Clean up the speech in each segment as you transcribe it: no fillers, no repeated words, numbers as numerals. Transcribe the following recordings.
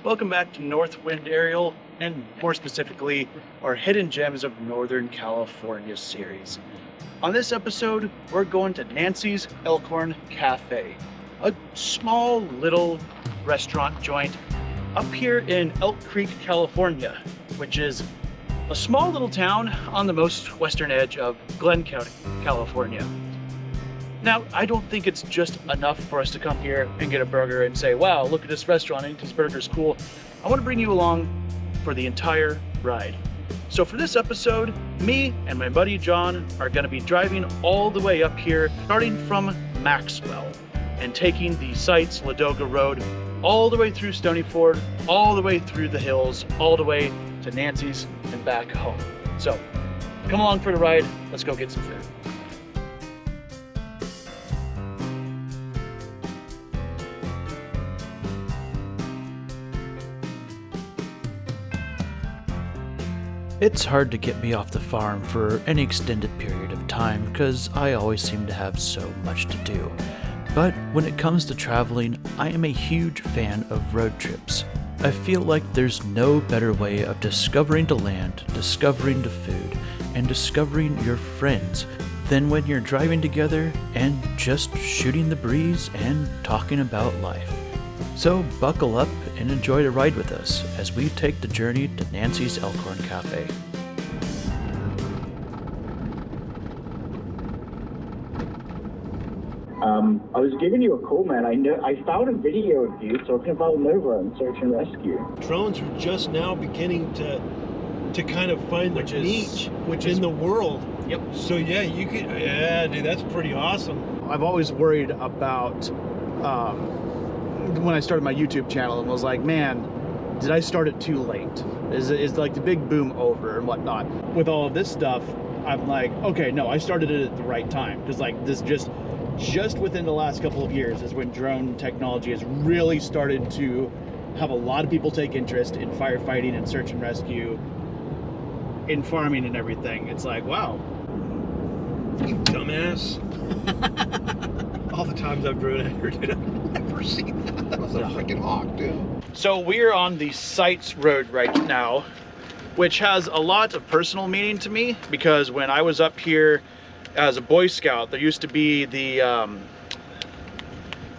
Welcome back to Northwind Aerial, and more specifically, our Hidden Gems of Northern California series. On this episode, we're going to Nancy's Elkhorn Cafe, a small little restaurant joint up here in Elk Creek, California, which is a small little town on the most western edge of Glenn County, California. Now, I don't think it's just enough for us to come here and get a burger and say, wow, look at this restaurant, I think this burger's cool. I want to bring you along for the entire ride. So for this episode, me and my buddy John are going to be driving all the way up here, starting from Maxwell and taking the sites Ladoga Road all the way through Stonyford, all the way through the hills, all the way to Nancy's and back home. So come along for the ride. Let's go get some food. It's hard to get me off the farm for any extended period of time because I always seem to have so much to do. But when it comes to traveling, I am a huge fan of road trips. I feel like there's no better way of discovering the land, discovering the food, and discovering your friends than when you're driving together and just shooting the breeze and talking about life. So buckle up and enjoy the ride with us as we take the journey to Nancy's Elkhorn Cafe. I was giving you a call, man. I found a video of you talking about Nova and search and rescue. Drones are just now beginning to kind of find the niche, which in the world. Yep. So yeah, dude, that's pretty awesome. I've always worried about when I started my YouTube channel and was like, man, did I start it too late? Is like the big boom over and whatnot? With all of this stuff, I'm like, okay, no, I started it at the right time. Because like this just within the last couple of years is when drone technology has really started to have a lot of people take interest in firefighting and search and rescue, in farming and everything. It's like, wow. You dumbass. All the times I've driven it, dude, I've never seen that. That was a freaking hawk, dude. So we're on the Sites Road right now, which has a lot of personal meaning to me because when I was up here as a Boy Scout, there used to be there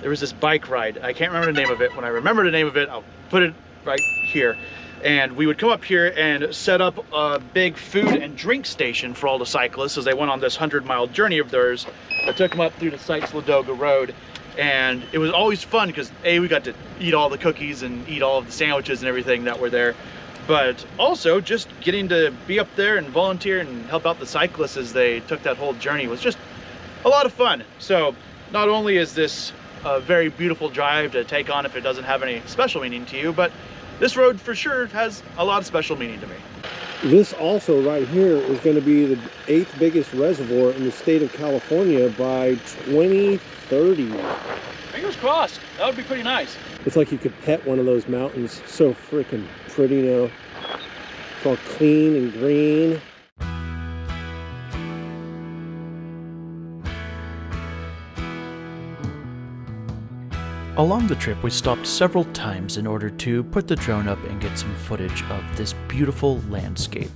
was this bike ride. I can't remember the name of it. When I remember the name of it, I'll put it right here. And we would come up here and set up a big food and drink station for all the cyclists as they went on this 100-mile journey of theirs that took them up through the sites Ladoga Road. And it was always fun because we got to eat all the cookies and eat all of the sandwiches and everything that were there. But also just getting to be up there and volunteer and help out the cyclists as they took that whole journey was just a lot of fun. So not only is this a very beautiful drive to take on if it doesn't have any special meaning to you, but this road for sure has a lot of special meaning to me. This also right here is going to be the 8th biggest reservoir in the state of California by 2030. Fingers crossed. That would be pretty nice. It's like you could pet one of those mountains. So freaking pretty now. It's all clean and green. Along the trip, we stopped several times in order to put the drone up and get some footage of this beautiful landscape.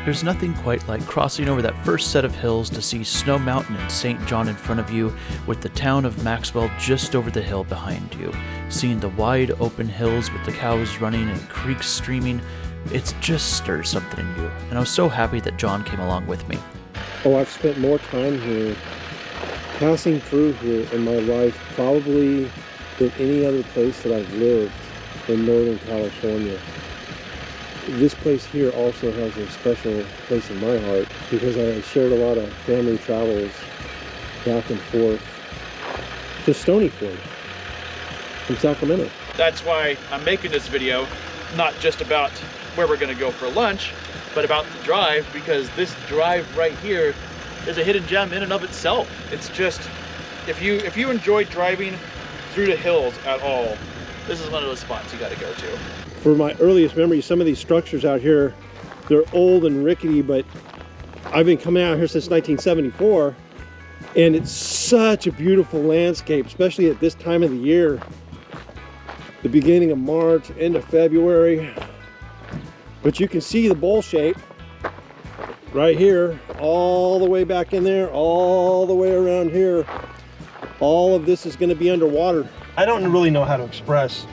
There's nothing quite like crossing over that first set of hills to see Snow Mountain and St. John in front of you with the town of Maxwell just over the hill behind you. Seeing the wide open hills with the cows running and creeks streaming, it just stirs something in you. And I was so happy that John came along with me. Oh, I've spent more time here, passing through here in my life probably than any other place that I've lived in Northern California. This place here also has a special place in my heart because I shared a lot of family travels back and forth to Stonyford from Sacramento. That's why I'm making this video, not just about where we're going to go for lunch, but about the drive, because this drive right here is a hidden gem in and of itself. It's just, if you enjoy driving through the hills at all, this is one of those spots you got to go to. For my earliest memories, some of these structures out here, they're old and rickety, but I've been coming out here since 1974, and it's such a beautiful landscape, especially at this time of the year. the beginning of March, end of February. But you can see the bowl shape right here, all the way back in there, all the way around here. All of this is going to be underwater. I don't really know how to express.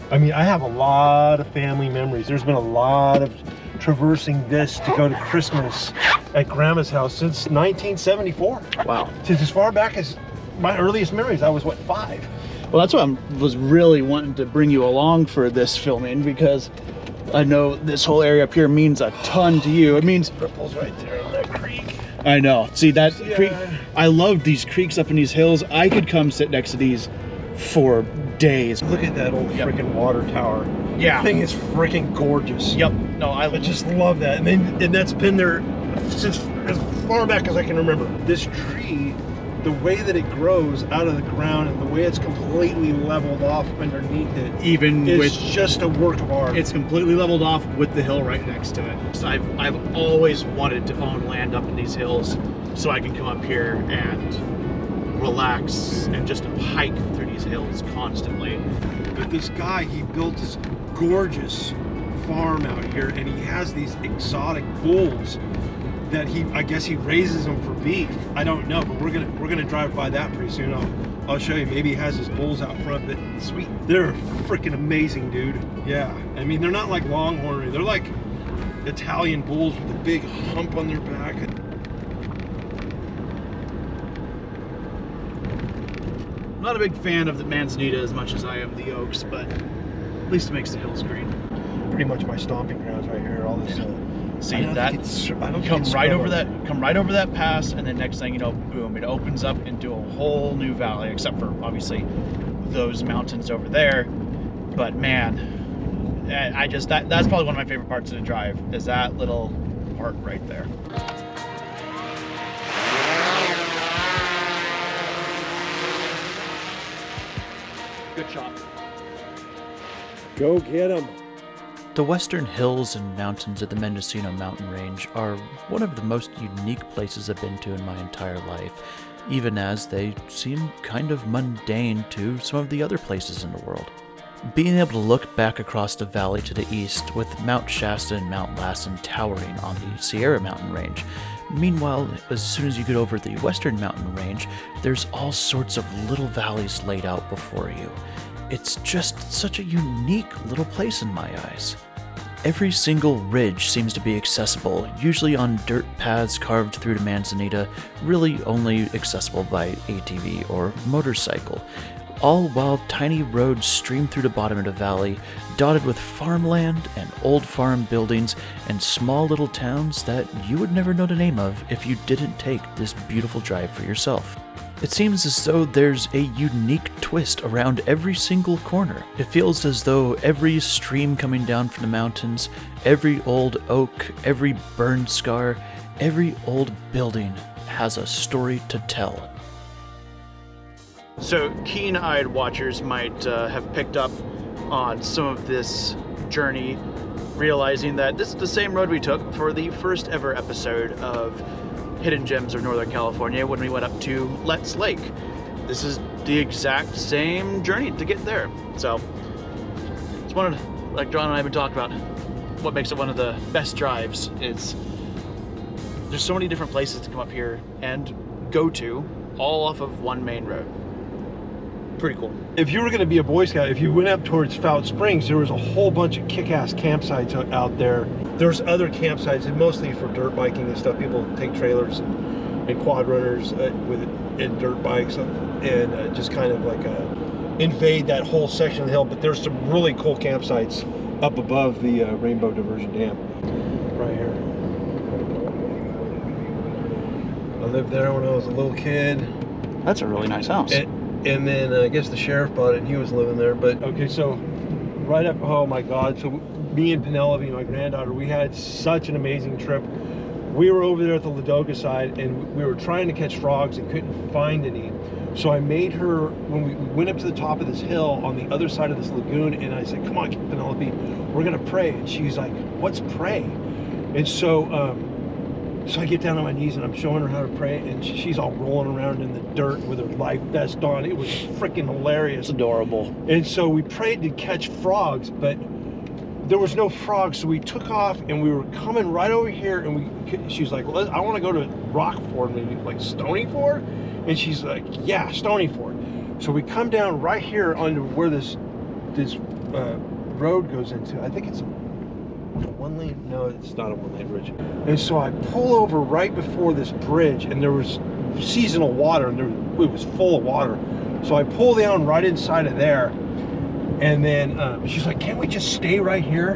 I mean, I have a lot of family memories. There's been a lot of traversing this to go to Christmas at Grandma's house since 1974. Wow. Since as far back as my earliest memories, I was, what, 5? Well, that's why I was really wanting to bring you along for this filming, because I know this whole area up here means a ton to you. It means Ripples right there in that creek. I know. See that Yeah. creek? I love these creeks up in these hills. I could come sit next to these for days. Look at that old freaking water tower. Yeah. That thing is freaking gorgeous. Yep. No, I just love that. And that's been there since as far back as I can remember. This tree, the way that it grows out of the ground and the way it's completely leveled off underneath it, even is with just a work of art. it's completely leveled off with the hill right next to it. So I've always wanted to own land up in these hills so I can come up here and relax and just hike through these hills constantly. But this guy, he built this gorgeous farm out here, and he has these exotic bulls that I guess he raises them for beef. I don't know, but we're gonna drive by that pretty soon. I'll show you. Maybe he has his bulls out front. But sweet, they're freaking amazing, dude. Yeah, I mean, they're not like Longhorn. They're like Italian bulls with a big hump on their back. I'm not a big fan of the Manzanita as much as I am the Oaks, but at least it makes the hills green. Pretty much my stomping grounds right here. All this. See that? Come right over that pass, and then next thing you know, boom! It opens up into a whole new valley, except for obviously those mountains over there. But man, that's probably one of my favorite parts of the drive, is that little part right there. Good shot. Go get them. The western hills and mountains of the Mendocino Mountain Range are one of the most unique places I've been to in my entire life, even as they seem kind of mundane to some of the other places in the world. Being able to look back across the valley to the east with Mount Shasta and Mount Lassen towering on the Sierra Mountain Range. Meanwhile, as soon as you get over the western mountain range, there's all sorts of little valleys laid out before you. It's just such a unique little place in my eyes. Every single ridge seems to be accessible, usually on dirt paths carved through to Manzanita, really only accessible by ATV or motorcycle, all while tiny roads stream through the bottom of the valley, dotted with farmland and old farm buildings and small little towns that you would never know the name of if you didn't take this beautiful drive for yourself. It seems as though there's a unique twist around every single corner. It feels as though every stream coming down from the mountains, every old oak, every burned scar, every old building has a story to tell. So keen-eyed watchers might have picked up on some of this journey, realizing that this is the same road we took for the first ever episode of Hidden Gems of Northern California when we went up to Letts Lake. This is the exact same journey to get there. So it's one of, like John and I have been talking about, what makes it one of the best drives is there's so many different places to come up here and go to, all off of one main road. Pretty cool. If you were going to be a Boy Scout, if you went up towards Fout Springs, there was a whole bunch of kick-ass campsites out there. There's other campsites, and mostly for dirt biking and stuff. People take trailers and quad runners and dirt bikes and just kind of like invade that whole section of the hill. But there's some really cool campsites up above the Rainbow Diversion Dam right here. I lived there when I was a little kid. That's a really nice house. And then I guess the sheriff bought it and he was living there. But okay, so right up, oh my God. So me and Penelope, my granddaughter, we had such an amazing trip. We were over there at the Ladoga side and we were trying to catch frogs and couldn't find any. So I made her, when we went up to the top of this hill on the other side of this lagoon, and I said, come on, Penelope, we're gonna pray. And she's like, what's pray? And so So I get down on my knees and I'm showing her how to pray, and she's all rolling around in the dirt with her life vest on. It was freaking hilarious. It's adorable. And so we prayed to catch frogs, but there was no frogs, so we took off and we were coming right over here, and she was like, well, I want to go to Rockford, maybe like Stonyford, and she's like, yeah, Stonyford. So we come down right here onto where this road goes into. I think it's a one lane. No, it's not a one lane bridge. And so I pull over right before this bridge, and there was seasonal water, and it was full of water. So I pull down right inside of there. And then she's like, can't we just stay right here?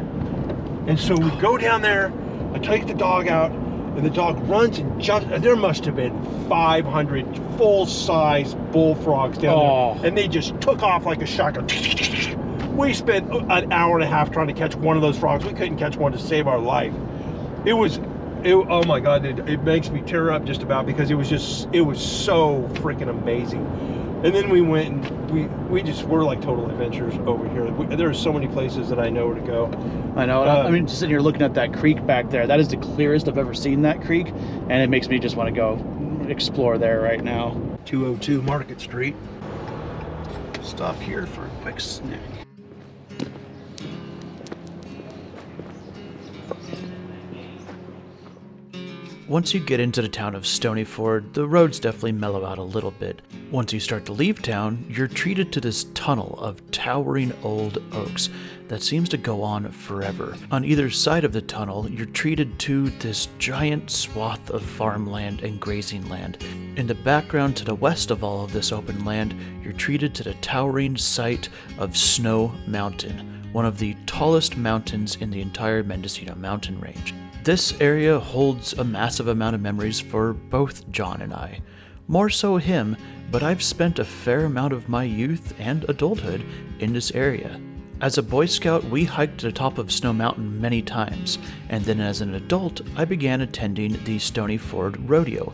And so we go down there, I take the dog out, and the dog runs and jumps. There must have been 500 full-size bullfrogs down there. And they just took off like a shotgun. We spent an hour and a half trying to catch one of those frogs. We couldn't catch one to save our life. Oh my God, it makes me tear up just about, because it was so freaking amazing. And then we went and we're like total adventurers over here. There are so many places that I know where to go. I know. I mean, just sitting here looking at that creek back there, that is the clearest I've ever seen that creek. And it makes me just want to go explore there right now. 202 Market Street. Stop here for a quick snack. Once you get into the town of Stonyford, the roads definitely mellow out a little bit. Once you start to leave town, you're treated to this tunnel of towering old oaks that seems to go on forever. On either side of the tunnel, you're treated to this giant swath of farmland and grazing land. In the background to the west of all of this open land, you're treated to the towering site of Snow Mountain, one of the tallest mountains in the entire Mendocino Mountain range. This area holds a massive amount of memories for both John and I. More so him, but I've spent a fair amount of my youth and adulthood in this area. As a Boy Scout, we hiked to the top of Snow Mountain many times, and then as an adult, I began attending the Stonyford Rodeo.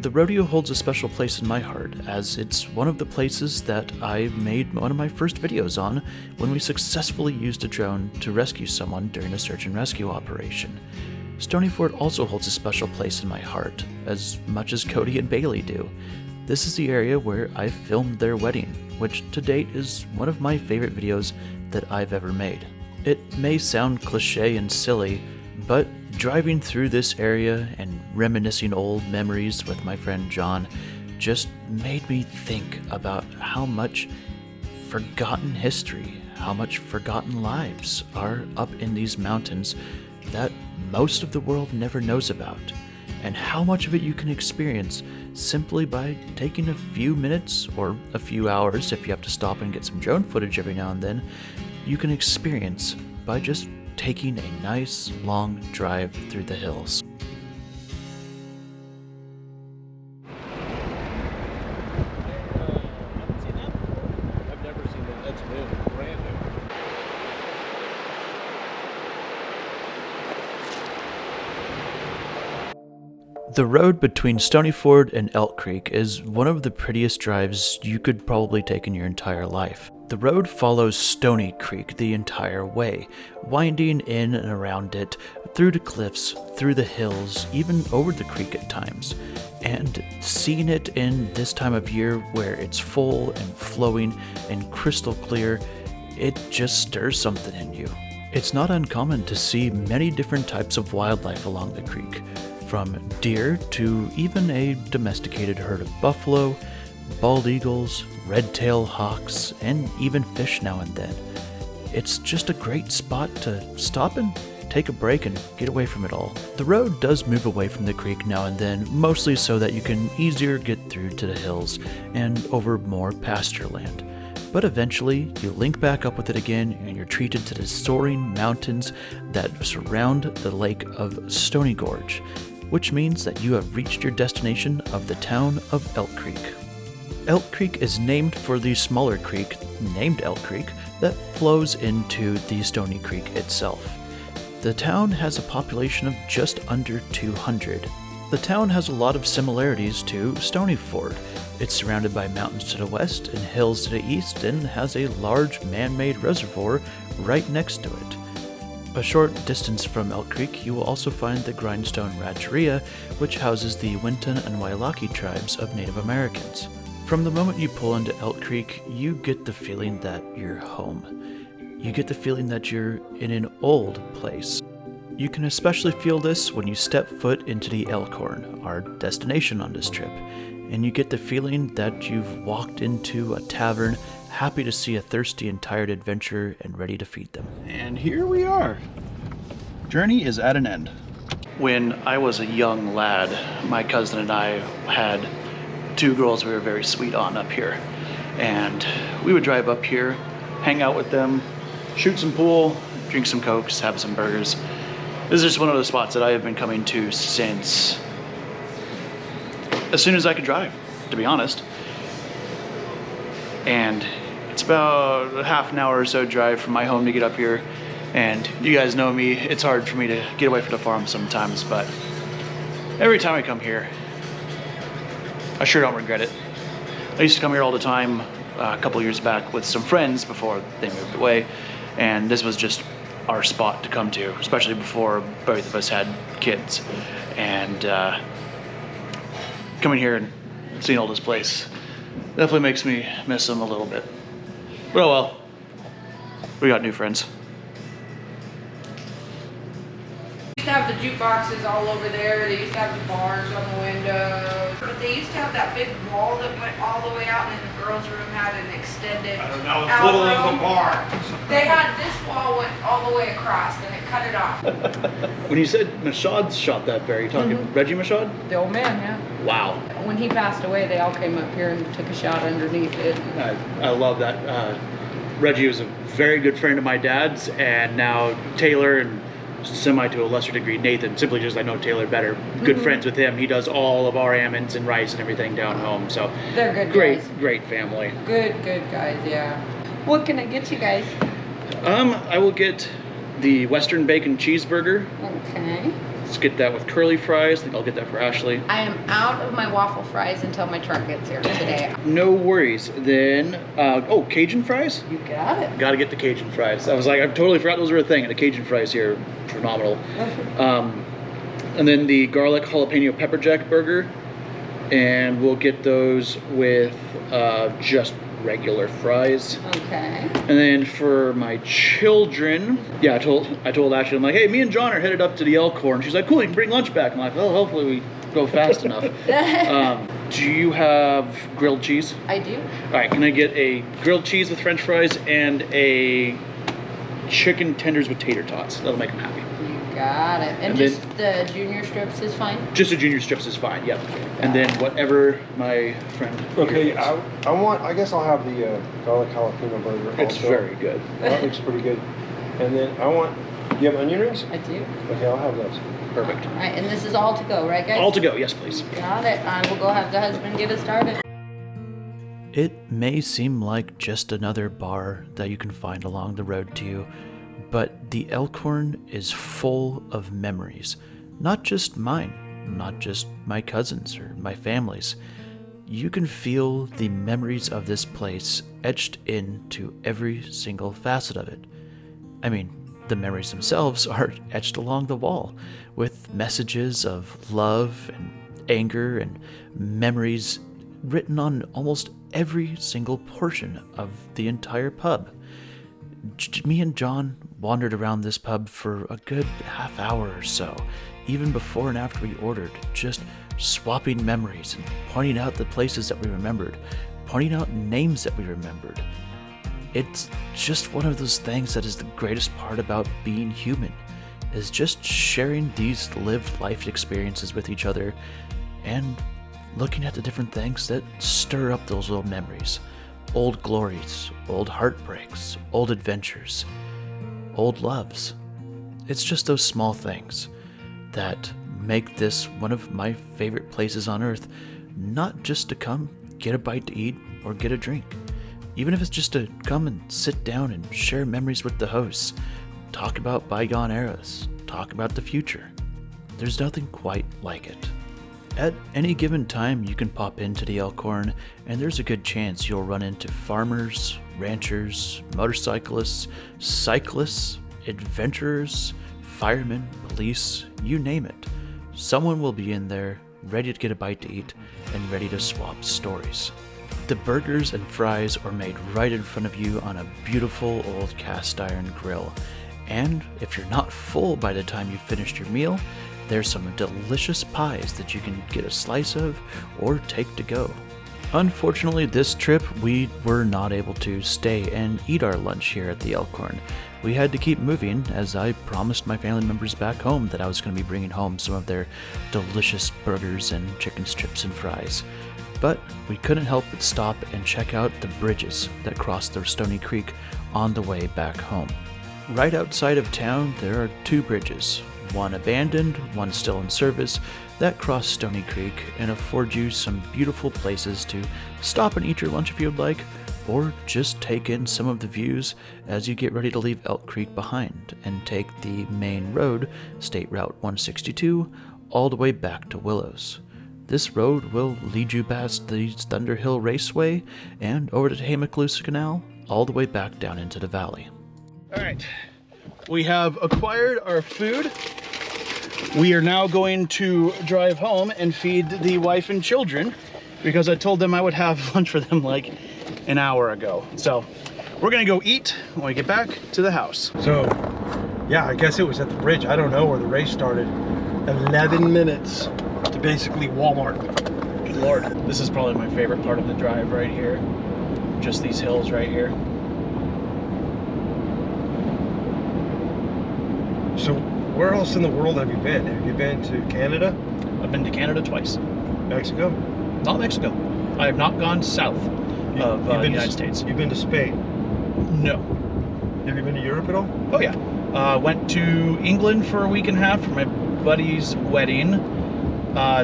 The rodeo holds a special place in my heart, as it's one of the places that I made one of my first videos on when we successfully used a drone to rescue someone during a search and rescue operation. Stonyford also holds a special place in my heart, as much as Cody and Bailey do. This is the area where I filmed their wedding, which to date is one of my favorite videos that I've ever made. It may sound cliche and silly, but driving through this area and reminiscing old memories with my friend John just made me think about how much forgotten history, how much forgotten lives are up in these mountains that most of the world never knows about, and how much of it you can experience simply by taking a few minutes or a few hours, if you have to stop and get some drone footage every now and then, you can experience by just taking a nice long drive through the hills. I've never seen that. That's new, brand new. The road between Stonyford and Elk Creek is one of the prettiest drives you could probably take in your entire life. The road follows Stony Creek the entire way, winding in and around it, through the cliffs, through the hills, even over the creek at times. And seeing it in this time of year where it's full and flowing and crystal clear, it just stirs something in you. It's not uncommon to see many different types of wildlife along the creek, from deer to even a domesticated herd of buffalo, bald eagles, red-tailed hawks, and even fish now and then. It's just a great spot to stop and take a break and get away from it all. The road does move away from the creek now and then, mostly so that you can easier get through to the hills and over more pasture land. But eventually, you link back up with it again and you're treated to the soaring mountains that surround the lake of Stony Gorge, which means that you have reached your destination of the town of Elk Creek. Elk Creek is named for the smaller creek, named Elk Creek, that flows into the Stony Creek itself. The town has a population of just under 200. The town has a lot of similarities to Stonyford. It's surrounded by mountains to the west and hills to the east and has a large man-made reservoir right next to it. A short distance from Elk Creek, you will also find the Grindstone Rancheria, which houses the Winton and Wailaki tribes of Native Americans. From the moment you pull into Elk Creek, you get the feeling that you're home. You get the feeling that you're in an old place. You can especially feel this when you step foot into the Elkhorn, our destination on this trip, and you get the feeling that you've walked into a tavern, happy to see a thirsty and tired adventurer and ready to feed them. And here we are. Journey is at an end. When I was a young lad, my cousin and I had 2 girls we were very sweet on up here. And we would drive up here, hang out with them, shoot some pool, drink some Cokes, have some burgers. This is just one of those spots that I have been coming to since as soon as I could drive, to be honest. And it's about a half an hour or so drive from my home to get up here. And you guys know me, it's hard for me to get away from the farm sometimes, but every time I come here, I sure don't regret it. I used to come here all the time a couple years back with some friends before they moved away, and this was just our spot to come to, especially before both of us had kids. And coming here and seeing all this place definitely makes me miss them a little bit. But oh well, we got new friends. They used to have the jukeboxes all over there. They used to have the bars on the windows. But they used to have that big wall that went all the way out, and then the girls' room had an extended outroom. bar. They had this wall went all the way across, and it cut it off. When you said Michaud shot that bear, you talking Reggie Michaud? The old man, yeah. Wow. When he passed away, they all came up here and took a shot underneath it. I love that. Reggie was a very good friend of my dad's, and now Taylor and semi to a lesser degree Nathan, simply just I know Taylor better. Good friends with him. He does all of our almonds and rice and everything down home. So They're good great, guys. great family. Good guys, yeah. What can I get you guys? I will get the Western Bacon Cheeseburger. Okay. Let's get that with curly fries. I think I'll get that for Ashley. I am out of my waffle fries until my truck gets here today. No worries. Then, Cajun fries? You got it. Gotta get the Cajun fries. I was like, I totally forgot those were a thing. And the Cajun fries here are phenomenal. And then the garlic jalapeno pepper jack burger. And we'll get those with just regular fries. Okay. And then for my children, I told Ashley, I'm like, hey, me and John are headed up to the Elkhorn. She's like, cool, you can bring lunch back. I'm like, well, hopefully we go fast enough. Do you have grilled cheese? I do. All right, can I get a grilled cheese with French fries and a chicken tenders with tater tots? That'll make them happy. You got it. And just the junior strips is fine? Just the junior strips is fine, yep. And then whatever my friend. Okay, I guess I'll have the garlic jalapeno burger. It's also. very good. That looks pretty good. And then do you have onion rings? I do. Okay, I'll have those. Perfect. All right, and this is all to go, right, guys? All to go, yes, please. Got it. I will go have the husband get us started. It may seem like just another bar that you can find along the road to you, but the Elkhorn is full of memories. Not just mine, not just my cousins or my family's. You can feel the memories of this place etched into every single facet of it. I mean, the memories themselves are etched along the wall with messages of love and anger and memories written on almost every single portion of the entire pub. Me and John wandered around this pub for a good half hour or so, even before and after we ordered, just swapping memories and pointing out the places that we remembered, pointing out names that we remembered. It's just one of those things that is the greatest part about being human, is just sharing these lived life experiences with each other and looking at the different things that stir up those little memories. Old glories, old heartbreaks, old adventures, old loves. It's just those small things that make this one of my favorite places on earth, not just to come get a bite to eat or get a drink. Even if it's just to come and sit down and share memories with the hosts, talk about bygone eras, talk about the future. There's nothing quite like it. At any given time, you can pop into the Elkhorn, and there's a good chance you'll run into farmers, ranchers, motorcyclists, cyclists, adventurers, firemen, police, you name it. Someone will be in there, ready to get a bite to eat, and ready to swap stories. The burgers and fries are made right in front of you on a beautiful old cast iron grill. And if you're not full by the time you've finished your meal, there's some delicious pies that you can get a slice of or take to go. Unfortunately, this trip we were not able to stay and eat our lunch here at the Elkhorn. We had to keep moving, as I promised my family members back home that I was going to be bringing home some of their delicious burgers and chicken strips and fries. But we couldn't help but stop and check out the bridges that cross the Stony Creek on the way back home. Right outside of town, there are 2 bridges, one abandoned, one still in service, that cross Stony Creek and afford you some beautiful places to stop and eat your lunch if you would like, or just take in some of the views as you get ready to leave Elk Creek behind and take the main road, State Route 162, all the way back to Willows. This road will lead you past the Thunderhill Raceway and over to Tehamacalusa Canal, all the way back down into the valley. All right, we have acquired our food. We are now going to drive home and feed the wife and children because I told them I would have lunch for them like an hour ago. So we're gonna go eat when we get back to the house. So, yeah, I guess it was at the bridge. I don't know where the race started. 11 minutes to basically Walmart. Good Lord, this is probably my favorite part of the drive right here. Just these hills right here. So, where else in the world have you been? Have you been to Canada? I've been to Canada twice. Mexico? Not Mexico. I have not gone south of the United States. You've been to Spain? No. Have you been to Europe at all? Oh yeah. Went to England for a week and a half for my buddy's wedding.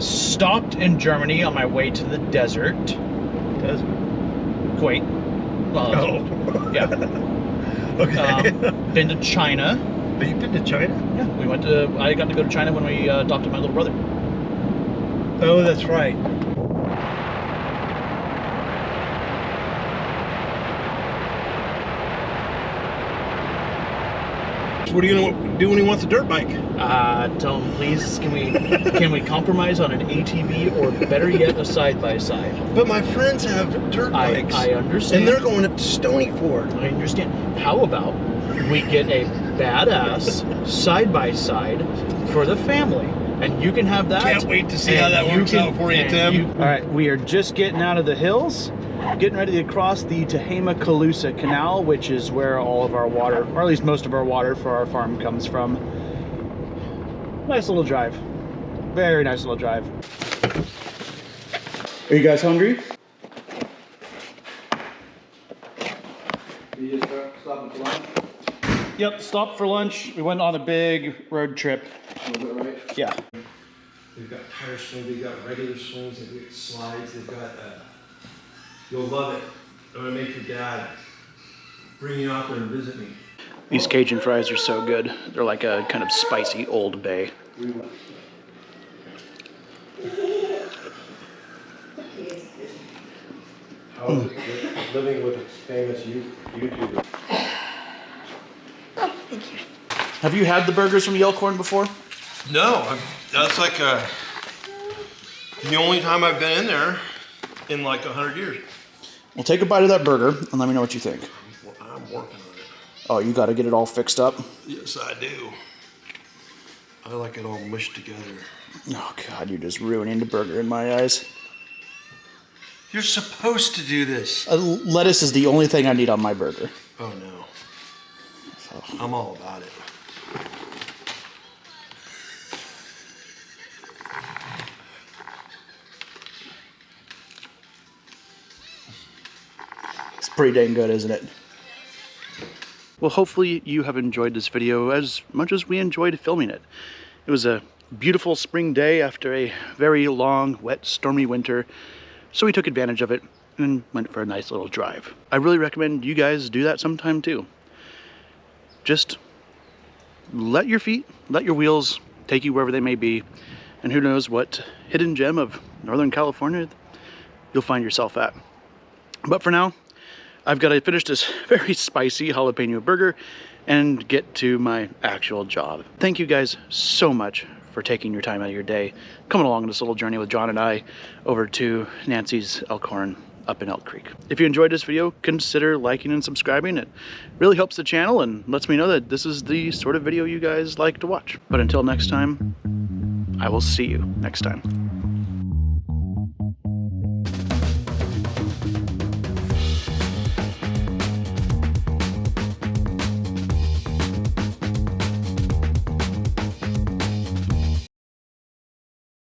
Stopped in Germany on my way to the desert. Desert? Kuwait. Well, oh. Yeah. Okay. Been to China. But you've been to China? Yeah, I got to go to China when we adopted my little brother. Oh, that's right. What are you gonna do when he wants a dirt bike? Tell him, please, can we compromise on an ATV or better yet, a side-by-side? But my friends have dirt bikes. I understand. And they're going up to Stonyford. I understand. How about we get a badass side-by-side for the family? And you can have that. Can't wait to see how that works out for you, Tim. All right, we are just getting out of the hills, getting ready to cross the Tehamacalusa Canal, which is where all of our water, or at least most of our water for our farm comes from. Nice little drive. Very nice little drive. Are you guys hungry? You just stopping for lunch? Yep, stopped for lunch. We went on a big road trip. Was it right? Yeah. They've got tire swings, they've got regular swings, they've got slides, they've got, you'll love it. I'm gonna make your dad bring you out there and visit me. These Cajun fries are so good. They're like a kind of spicy Old Bay. How is it living with a famous YouTuber? Have you had the burgers from the Elkhorn before? No, that's like the only time I've been in there in like 100 years. Well, take a bite of that burger and let me know what you think. I'm working on it. Oh, you got to get it all fixed up? Yes, I do. I like it all mushed together. Oh, God, you're just ruining the burger in my eyes. You're supposed to do this. Lettuce is the only thing I need on my burger. Oh, no. I'm all about it. It's pretty dang good, isn't it? Well, hopefully you have enjoyed this video as much as we enjoyed filming it. It was a beautiful spring day after a very long, wet, stormy winter, so we took advantage of it and went for a nice little drive. I really recommend you guys do that sometime too. Just let your feet, let your wheels take you wherever they may be, and who knows what hidden gem of Northern California you'll find yourself at. But for now, I've got to finish this very spicy jalapeno burger and get to my actual job. Thank you guys so much for taking your time out of your day, coming along this little journey with John and I over to Nancy's Elkhorn up in Elk Creek. If you enjoyed this video, consider liking and subscribing. It really helps the channel and lets me know that this is the sort of video you guys like to watch. But until next time, I will see you next time.